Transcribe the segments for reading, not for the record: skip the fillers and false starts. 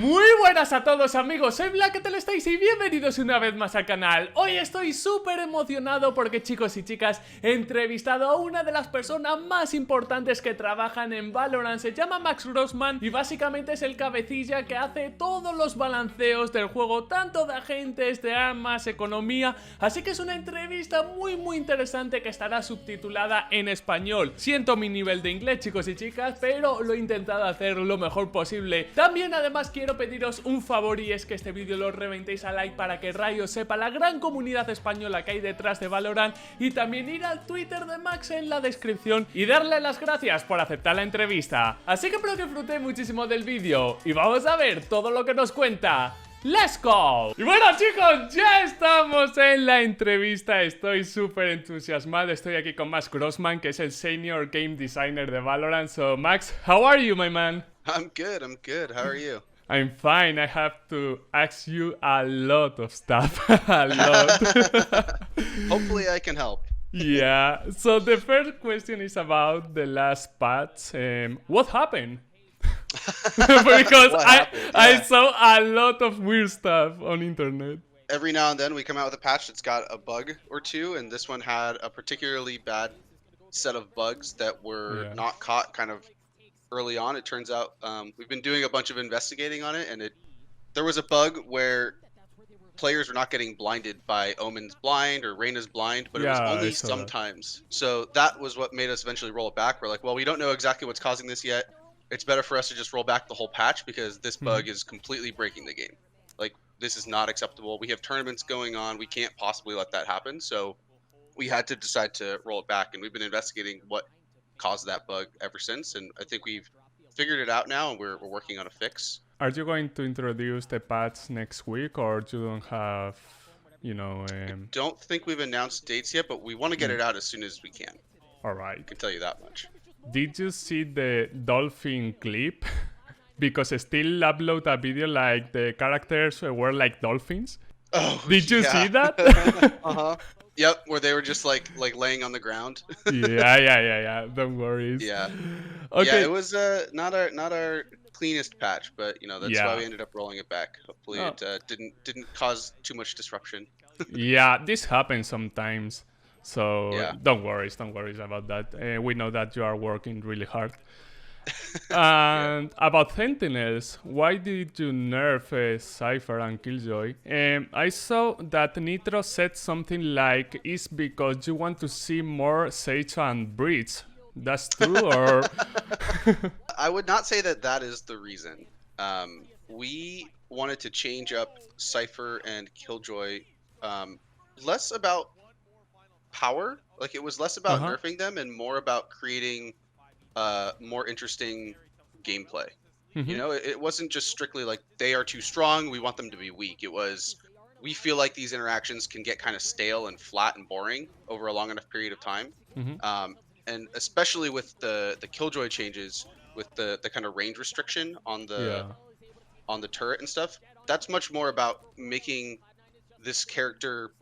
Muy buenas a todos amigos, soy Black, ¿qué tal estáis? Y bienvenidos una vez más al canal. Hoy estoy súper emocionado porque, chicos y chicas, he entrevistado a una de las personas más importantes que trabajan en Valorant. Se llama Max Grossman y básicamente es el cabecilla que hace todos los balanceos del juego, tanto de agentes, de armas, economía. Así que es una entrevista muy interesante que estará subtitulada en español. Siento mi nivel de inglés, chicos y chicas, pero lo he intentado hacer lo mejor posible. También además quiero pediros un favor, y es que este vídeo lo reventéis a like para que Rayo sepa la gran comunidad española que hay detrás de Valorant, y también ir al Twitter de Max en la descripción y darle las gracias por aceptar la entrevista. Así que espero que disfrutéis muchísimo del vídeo y vamos a ver todo lo que nos cuenta. ¡Let's go! Y bueno, chicos, ya estamos en la entrevista. Estoy súper entusiasmado. Estoy aquí con Max Grossman, que es el Senior Game Designer de Valorant. So, Max, how are you, my man? I'm good. How are you? I'm fine. I have to ask you a lot of stuff. A lot. Hopefully I can help. Yeah. So the first question is about the last patch. What happened? Because I saw a lot of weird stuff on internet. Every now and then we come out with a patch that's got a bug or two, and this one had a particularly bad set of bugs that were not caught kind of early on. It turns out we've been doing a bunch of investigating on it, and there was a bug where players were not getting blinded by Omen's blind or Reyna's blind, but it was only sometimes. So that was what made us eventually roll it back. We're like, well, we don't know exactly what's causing this yet. It's better for us to just roll back the whole patch because this bug is completely breaking the game. Like, this is not acceptable. We have tournaments going on. We can't possibly let that happen. So we had to decide to roll it back, and we've been investigating what caused that bug ever since. And I think we've figured it out now, and we're working on a fix. Are you going to introduce the patch next week, or you don't have, I don't think we've announced dates yet, but we want to get it out as soon as we can. All right. I can tell you that much. Did you see the dolphin clip? Because still upload a video like the characters were like dolphins. Oh, did you see that? Yep, where they were just like laying on the ground. yeah. Don't worry. Yeah. Okay. Yeah, it was not our cleanest patch, but that's why we ended up rolling it back. Hopefully it didn't cause too much disruption. Yeah, this happens sometimes. So don't worry about that. We know that you are working really hard. And about Sentinels, why did you nerf Cypher and Killjoy? I saw that Nitro said something like it's because you want to see more Sage and Breach. That's true, or? I would not say that is the reason. We wanted to change up Cypher and Killjoy, less about power. Like, it was less about nerfing them and more about creating more interesting gameplay. It wasn't just strictly like they are too strong, we want them to be weak. It was, we feel like these interactions can get kind of stale and flat and boring over a long enough period of time. And especially with the Killjoy changes, with the kind of range restriction on the turret and stuff, that's much more about making this character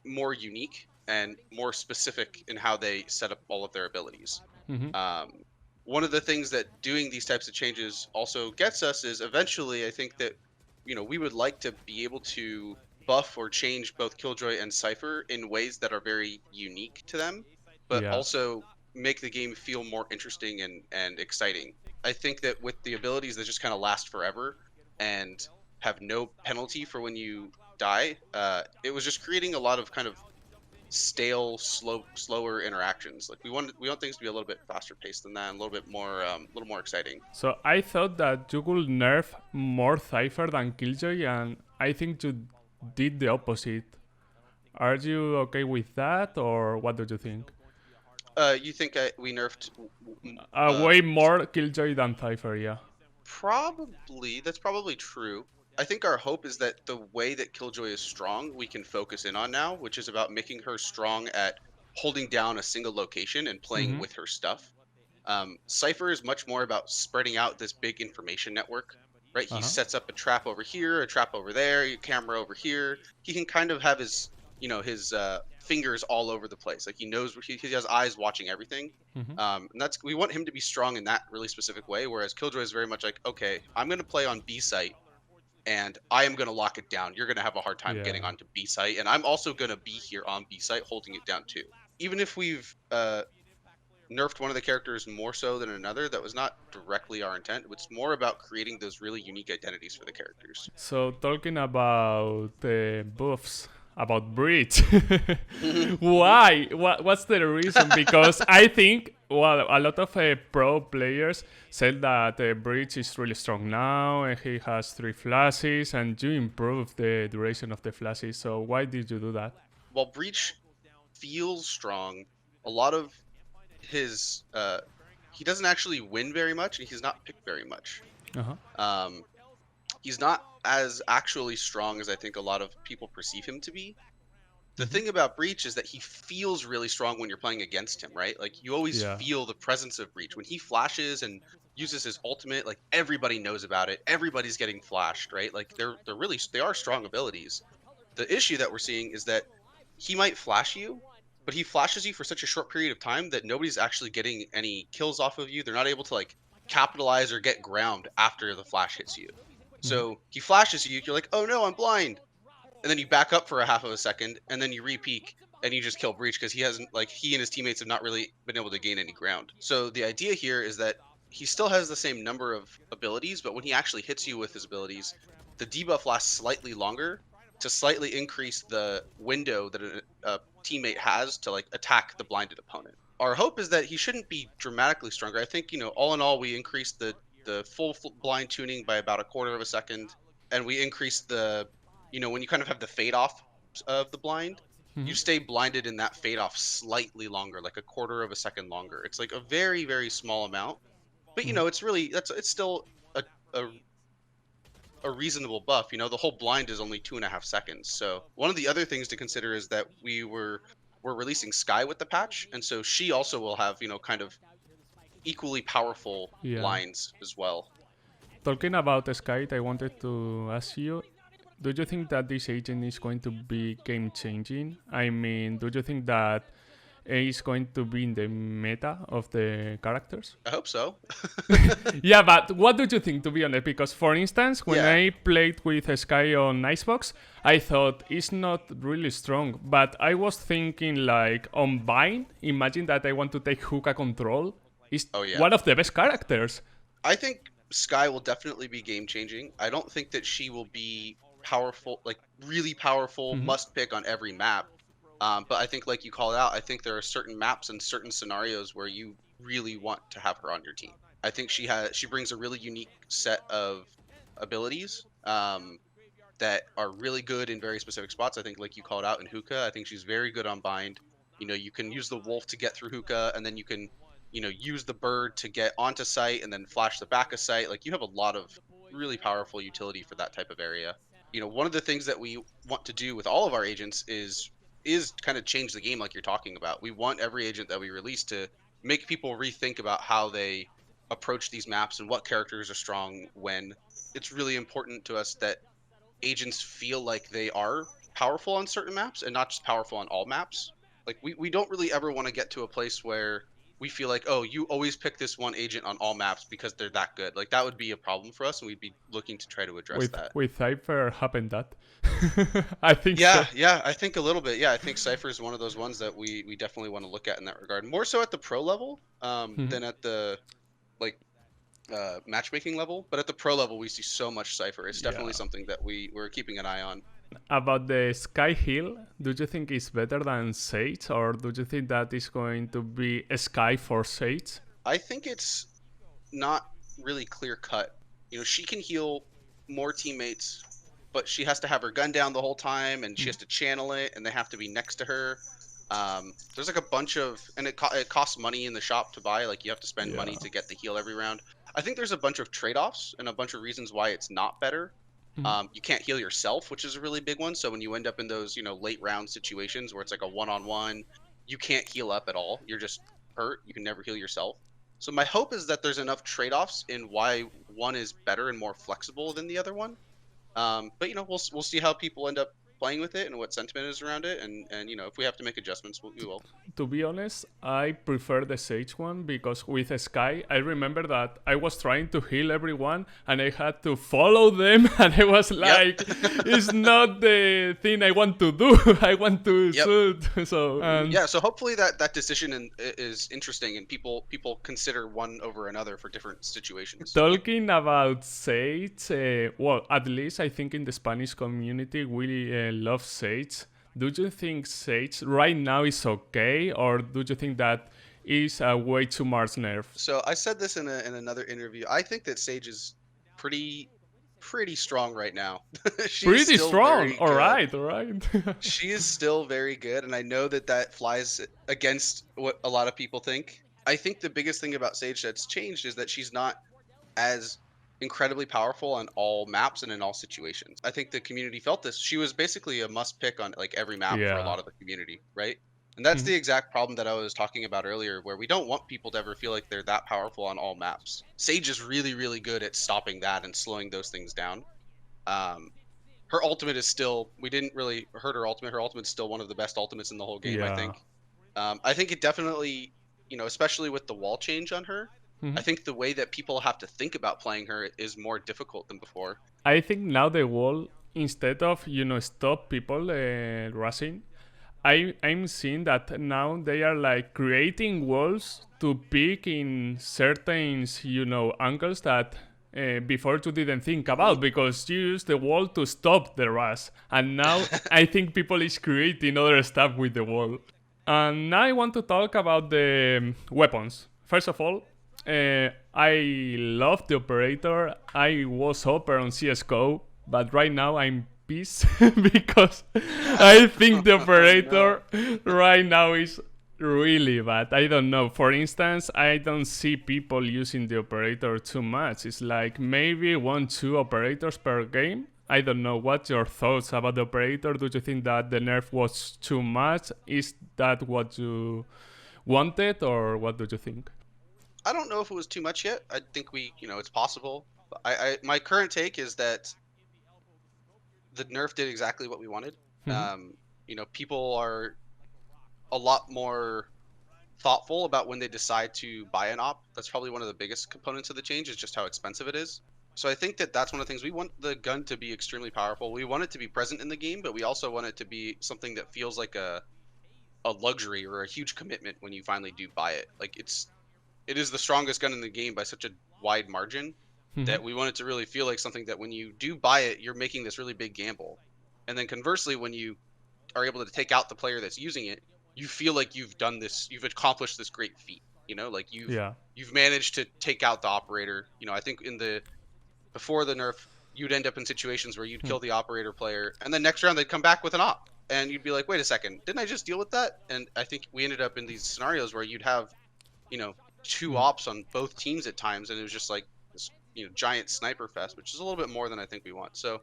more unique and more specific in how they set up all of their abilities. One of the things that doing these types of changes also gets us is eventually, I think that we would like to be able to buff or change both Killjoy and Cypher in ways that are very unique to them, but also make the game feel more interesting and exciting. I think that with the abilities that just kind of last forever and have no penalty for when you die, it was just creating a lot of kind of stale, slower interactions. Like, we want things to be a little bit faster paced than that, and a little more exciting. So I thought that you could nerf more Cypher than Killjoy, and I think you did the opposite. Are you okay with that, or what do you think? You think we nerfed way more Killjoy than Cypher? Yeah. Probably, that's probably true. I think our hope is that the way that Killjoy is strong, we can focus in on now, which is about making her strong at holding down a single location and playing with her stuff. Cypher is much more about spreading out this big information network, right? He sets up a trap over here, a trap over there, a camera over here. He can kind of have his, his fingers all over the place. Like he knows he has eyes watching everything. Mhm. And we want him to be strong in that really specific way. Whereas Killjoy is very much like, okay, I'm gonna play on B site, and I am gonna lock it down. You're gonna have a hard time getting Yeah. onto B site, and I'm also gonna be here on B site holding it down too. Even if we've nerfed one of the characters more so than another, that was not directly our intent. It's more about creating those really unique identities for the characters. So talking about buffs, about Breach, why? What's the reason? Because I think well, a lot of pro players said that Breach is really strong now, and he has 3 flashes, and you improve the duration of the flashes. So why did you do that? While Breach feels strong, a lot of his he doesn't actually win very much, and he's not picked very much. Uh-huh. He's not as actually strong as I think a lot of people perceive him to be. The thing about Breach is that he feels really strong when you're playing against him, right? Like you always Yeah. feel the presence of Breach when he flashes and uses his ultimate. Like everybody knows about it. Everybody's getting flashed, right? Like they are strong abilities. The issue that we're seeing is that he might flash you, but he flashes you for such a short period of time that nobody's actually getting any kills off of you. They're not able to like capitalize or get ground after the flash hits you. So he flashes you, you're like, oh no, I'm blind. And then you back up for a half of a second, and then you re-peek, and you just kill Breach because he and his teammates have not really been able to gain any ground. So the idea here is that he still has the same number of abilities, but when he actually hits you with his abilities, the debuff lasts slightly longer to slightly increase the window that a teammate has to like attack the blinded opponent. Our hope is that he shouldn't be dramatically stronger. I think, all in all, we increased the full blind tuning by about a quarter of a second, and we increased the when you kind of have the fade off of the blind, you stay blinded in that fade off slightly longer, like a quarter of a second longer. It's like a very, very small amount, but it's still a, a reasonable buff. The whole blind is only 2.5 seconds. So one of the other things to consider is that we're releasing Sky with the patch, and so she also will have kind of equally powerful Yeah. blinds as well. Talking about Sky, I wanted to ask you, do you think that this agent is going to be game changing? I mean, do you think that it's going to be in the meta of the characters? I hope so. Yeah, but what do you think, to be honest? Because, for instance, when Yeah. I played with Sky on Icebox, I thought it's not really strong, but I was thinking like on Vine, imagine that I want to take hookah control. It's Oh, yeah. one of the best characters. I think Sky will definitely be game changing. I don't think that she will be powerful, like really powerful, must pick on every map. But I think, like you called out, I think there are certain maps and certain scenarios where you really want to have her on your team. I think she brings a really unique set of abilities that are really good in very specific spots. I think, like you called out in hookah, I think she's very good on bind. You can use the wolf to get through hookah, and then you can use the bird to get onto site and then flash the back of site. Like you have a lot of really powerful utility for that type of area. One of the things that we want to do with all of our agents is kind of change the game like you're talking about. We want every agent that we release to make people rethink about how they approach these maps and what characters are strong when. It's really important to us that agents feel like they are powerful on certain maps and not just powerful on all maps. Like we don't really ever want to get to a place where we feel like, oh, you always pick this one agent on all maps because they're that good. Like that would be a problem for us, and we'd be looking to try to address that. With Cypher happened that. I think Yeah, so. yeah, I think a little bit. Yeah, I think Cypher is one of those ones that we definitely want to look at in that regard. More so at the pro level than at the like matchmaking level. But at the pro level, we see so much Cypher. It's definitely Yeah. something that we're keeping an eye on. About the Sky Hill, do you think it's better than Sage, or do you think that it's going to be a Sky for Sage? I think it's not really clear cut. She can heal more teammates, but she has to have her gun down the whole time, and she has to channel it, and they have to be next to her. There's like a bunch of, and it costs money in the shop to buy. Like you have to spend money to get the heal every round. I think there's a bunch of trade-offs and a bunch of reasons why it's not better. You can't heal yourself, which is a really big one. So when you end up in those, late round situations where it's like a one-on-one, you can't heal up at all. You're just hurt. You can never heal yourself. So my hope is that there's enough trade-offs in why one is better and more flexible than the other one. But we'll see how people end up playing with it and what sentiment is around it, and if we have to make adjustments, we will. To be honest, I prefer the Sage one because with Sky, I remember that I was trying to heal everyone and I had to follow them, and I was like, it's not the thing I want to do. I want to shoot. So so hopefully that decision is interesting, and people consider one over another for different situations. Talking about Sage, well, at least I think in the Spanish community we love Sage. Do you think Sage right now is okay, or do you think that is a way too much nerf? So I said this in another interview. I think that Sage is pretty strong right now. Pretty strong. All right. She is still very good, and I know that flies against what a lot of people think. I think the biggest thing about Sage that's changed is that she's not as incredibly powerful on all maps and in all situations. I think the community felt this. She was basically a must pick on like every map for a lot of the community, right? And that's the exact problem that I was talking about earlier, where we don't want people to ever feel like they're that powerful on all maps. Sage is really, really good at stopping that and slowing those things down. Her ultimate is still, we didn't really hurt her ultimate. Her ultimate's still one of the best ultimates in the whole game, I think. I think it definitely, especially with the wall change on her, I think the way that people have to think about playing her is more difficult than before. I think now the wall, instead of, stop people rushing, I'm seeing that now they are like creating walls to pick in certain, angles that before you didn't think about, because you use the wall to stop the rush. And now I think people is creating other stuff with the wall. And now I want to talk about the weapons. First of all, I love the operator. I was upper on CSGO, but right now I'm pissed because I think the operator right now is really bad. I don't know. For instance, I don't see people using the operator too much. It's like maybe 1-2 operators per game. I don't know. What's your thoughts about the operator? Do you think that the nerf was too much? Is that what you wanted, or what do you think? I don't know if it was too much yet. I think it's possible. My current take is that the nerf did exactly what we wanted. People are a lot more thoughtful about when they decide to buy an op. That's probably one of the biggest components of the change, is just how expensive it is. So I think that that's one of the things. We want the gun to be extremely powerful. We want it to be present in the game, but we also want it to be something that feels like a luxury or a huge commitment when you finally do buy it. Like it is the strongest gun in the game by such a wide margin that we want it to really feel like something that when you do buy it, you're making this really big gamble. And then conversely, when you are able to take out the player that's using it, you feel like you've done this, you've accomplished this great feat. Like you've managed to take out the operator. I think before the nerf, you'd end up in situations where you'd kill the operator player, and then next round they'd come back with an op, and you'd be like, wait a second, didn't I just deal with that? And I think we ended up in these scenarios where you'd have, 2 ops on both teams at times, and it was just like this, giant sniper fest, which is a little bit more than I think we want. So,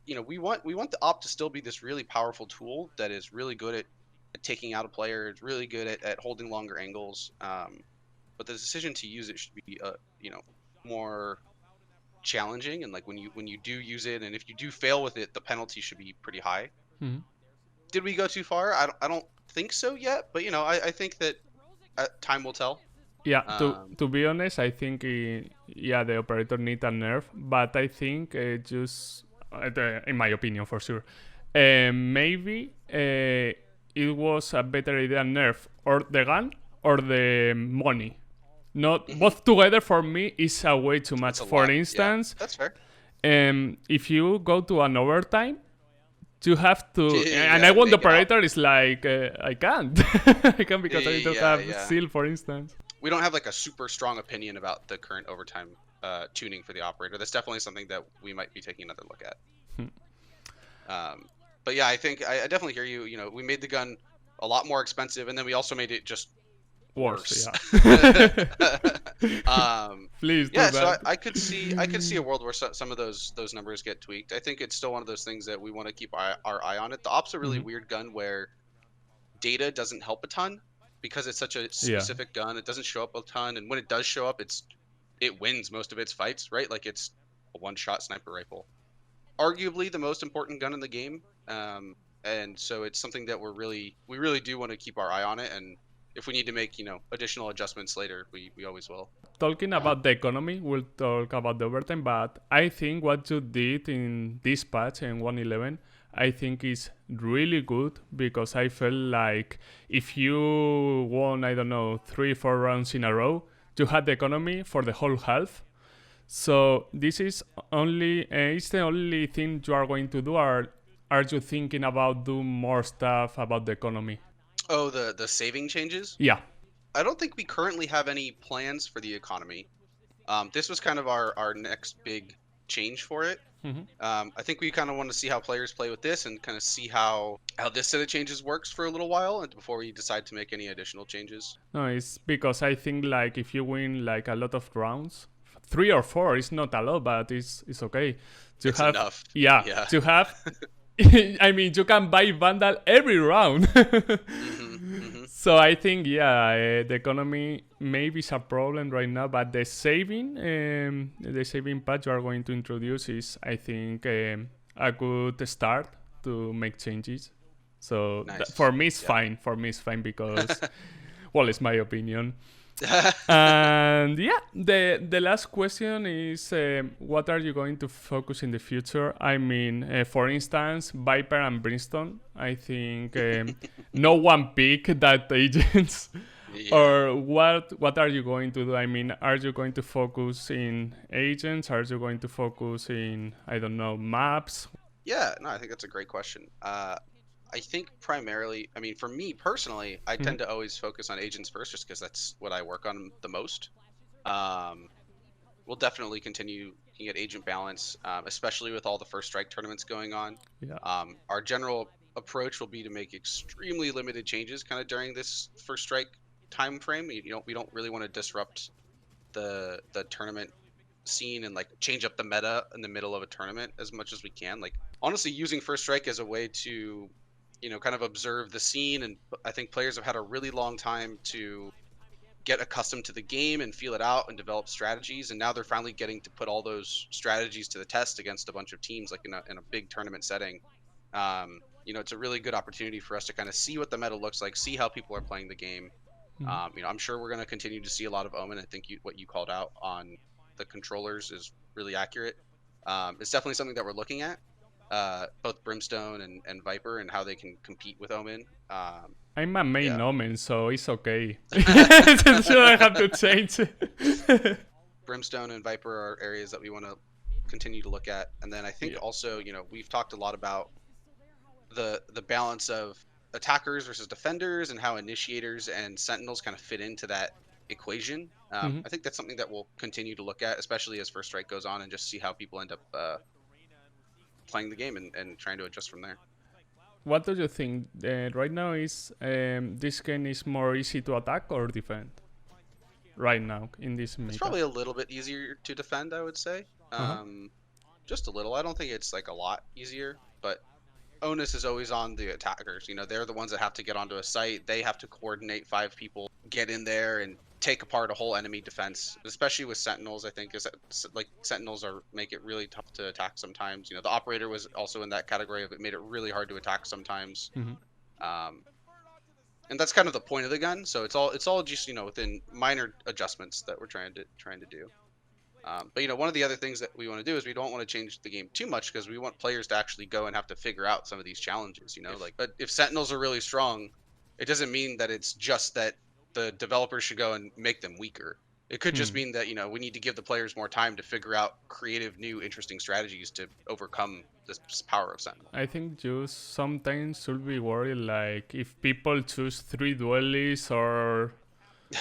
we want the op to still be this really powerful tool that is really good at taking out a player. It's really good at holding longer angles. But the decision to use it should be, more challenging, and like when you do use it, and if you do fail with it, the penalty should be pretty high. Did we go too far? I don't think so yet, but I think that time will tell. Yeah, to be honest, I think the operator need a nerf, but I think just in my opinion for sure, maybe it was a better idea nerf or the gun or the money. Not both together for me is a way too much. For instance, that's fair. If you go to an overtime, you have to, and I want the operator is like I can't, I can't because I don't have seal, for instance. We don't have like a super strong opinion about the current overtime tuning for the operator. That's definitely something that we might be taking another look at. But yeah, I think I definitely hear you. We made the gun a lot more expensive, and then we also made it just worse. Please. So I could see a world where some of those numbers get tweaked. I think it's still one of those things that we want to keep our eye on it. The op's a really weird gun where data doesn't help a ton because it's such a specific gun. It doesn't show up a ton, and when it does show up, it wins most of its fights, right? Like it's a one-shot sniper rifle. arguably the most important gun in the game. And so it's something that we really do want to keep our eye on it. And if we need to make, additional adjustments later, we always will. Talking about the economy, we'll talk about the overtime, but I think what you did in this patch in 1.11, I think is really good because I felt like if you won, I don't know, 3-4 rounds in a row, you had the economy for the whole half. So this is it's the only thing you are going to do, or are you thinking about do more stuff about the economy? Oh, the saving changes? Yeah. I don't think we currently have any plans for the economy. This was kind of our next big change for it. Mm-hmm. I think we kind of want to see how players play with this and kind of see how this set of changes works for a little while and before we decide to make any additional changes. No, it's because I think like if you win like a lot of rounds, 3 or 4 is not a lot, but it's okay. To It's have enough. Yeah. To have. I mean, you can buy Vandal every round. So I think the economy maybe is a problem right now, but the saving patch you are going to introduce is, I think, a good start to make changes. So Nice. for me it's fine. For me it's fine because, well, it's my opinion. And the last question is, what are you going to focus in the future? I mean, for instance, Viper and Brimstone. I think no one picked that agents. Yeah. Or what are you going to do? I mean, are you going to focus in agents? Are you going to focus in, I don't know, maps? Yeah, no, I think that's a great question. I think primarily, I mean, for me personally, I tend to always focus on agents first just because that's what I work on the most. We'll definitely continue looking at agent balance, especially with all the first strike tournaments going on. Yeah. Our general approach will be to make extremely limited changes kind of during this first strike time frame. We don't really want to disrupt the tournament scene and like change up the meta in the middle of a tournament as much as we can. Like honestly, using first strike as a way to kind of observe the scene, and I think players have had a really long time to get accustomed to the game and feel it out and develop strategies, and now they're finally getting to put all those strategies to the test against a bunch of teams like in a big tournament setting. It's a really good opportunity for us to kind of see what the meta looks like, see how people are playing the game. I'm sure we're going to continue to see a lot of Omen. I think what you called out on the controllers is really accurate. It's definitely something that we're looking at. Both Brimstone and Viper and how they can compete with Omen. I'm a main Omen, so it's okay. So I have to change. Brimstone and Viper are areas that we want to continue to look at. And then I think also, we've talked a lot about the balance of attackers versus defenders and how initiators and sentinels kind of fit into that equation. I think that's something that we'll continue to look at, especially as First Strike goes on, and just see how people end up playing the game and trying to adjust from there. What do you think? Right now is this game is more easy to attack or defend? Right now in this meta? It's probably a little bit easier to defend, I would say. Just a little. I don't think it's like a lot easier, but onus is always on the attackers. They're the ones that have to get onto a site. They have to coordinate 5 people, get in there and take apart a whole enemy defense, especially with sentinels. I think is that, like, sentinels make it really tough to attack sometimes. The operator was also in that category of it made it really hard to attack sometimes. And that's kind of the point of the gun. So it's all just within minor adjustments that we're trying to do. But one of the other things that we want to do is we don't want to change the game too much because we want players to actually go and have to figure out some of these challenges. But if sentinels are really strong, it doesn't mean that it's just that the developers should go and make them weaker. It could just mean that we need to give the players more time to figure out creative, new, interesting strategies to overcome this power of sentinel. I think you sometimes should be worried, like if people choose 3 duelists or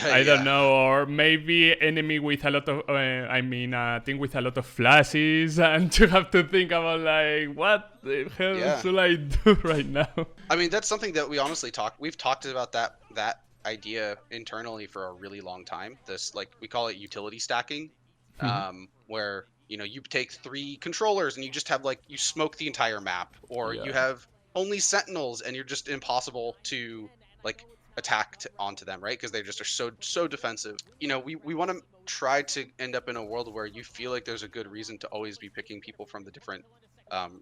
I don't know, or maybe enemy with a lot of, a team with a lot of flashes, and you have to think about like, what the hell should I do right now? I mean, that's something that we honestly we've talked about that idea internally for a really long time. This, like, we call it utility stacking, where you take 3 controllers and you just have you smoke the entire map, or you have only sentinels and you're just impossible to attack onto them, right? Because they just are so defensive. You know, we want to try to end up in a world where you feel like there's a good reason to always be picking people from the different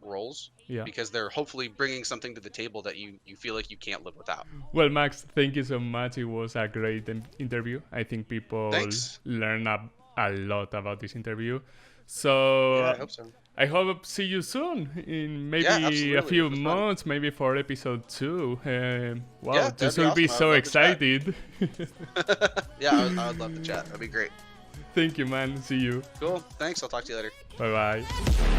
roles, Yeah. because they're hopefully bringing something to the table that you feel like you can't live without. Well, Max, thank you so much. It was a great interview. I think people Thanks. learn a lot about this interview. So Yeah, I hope so. I hope see you soon in maybe Yeah, a absolutely. few It was fun. months, maybe for episode 2. Wow, Yeah, this that'd will be be awesome. so I would love to chat. excited. Yeah, I would love to chat. That'd be great. Thank you, man. See you. Cool. Thanks. I'll talk to you later. Bye bye.